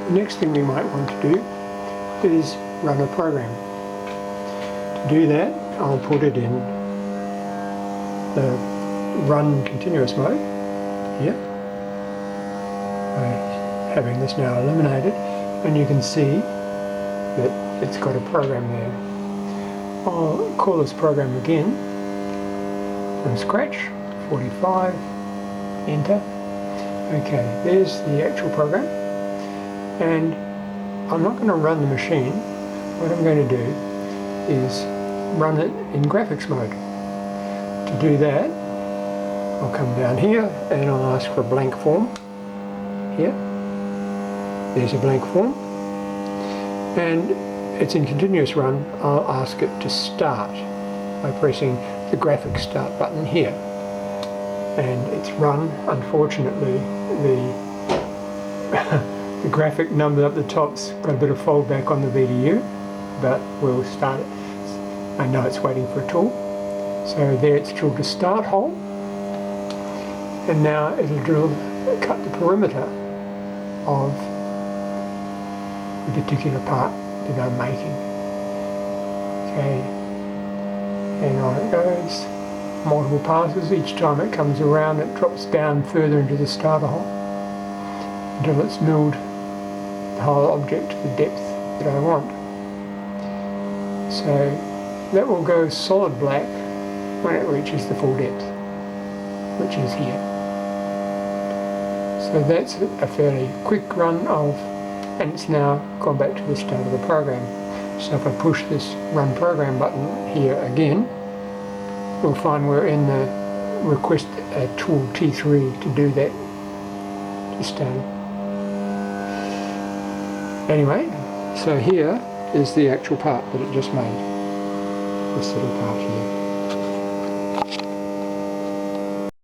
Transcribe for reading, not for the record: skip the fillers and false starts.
the next thing we might want to do is run a program. To do that, I'll put it in the run continuous mode here, by having this now eliminated, and you can see that it's got a program there. I'll call this program again from scratch, 45, enter. Okay, there's the actual program, and I'm not going to run the machine. What I'm going to do is run it in graphics mode. To do that, I'll come down here and I'll ask for a blank form. Here, there's a blank form, and it's in continuous run. I'll ask it to start by pressing the graphics start button here, and it's run. Unfortunately, the graphic number up the top's got a bit of foldback on the VDU, but we'll start it. I know it's waiting for a tool. So there it's drilled a start hole, and now it'll cut the perimeter of the particular part that I'm making. Okay, and on it goes. Multiple passes. Each time it comes around, it drops down further into the starter hole until it's milled the whole object to the depth that I want. So that will go solid black when it reaches the full depth, which is here. So that's a fairly quick run of, and it's now gone back to the start of the program. So if I push this run program button here again, we'll find we're in the request a tool T3 to do that, to start. Anyway, so here is the actual part that it just made, this little part here.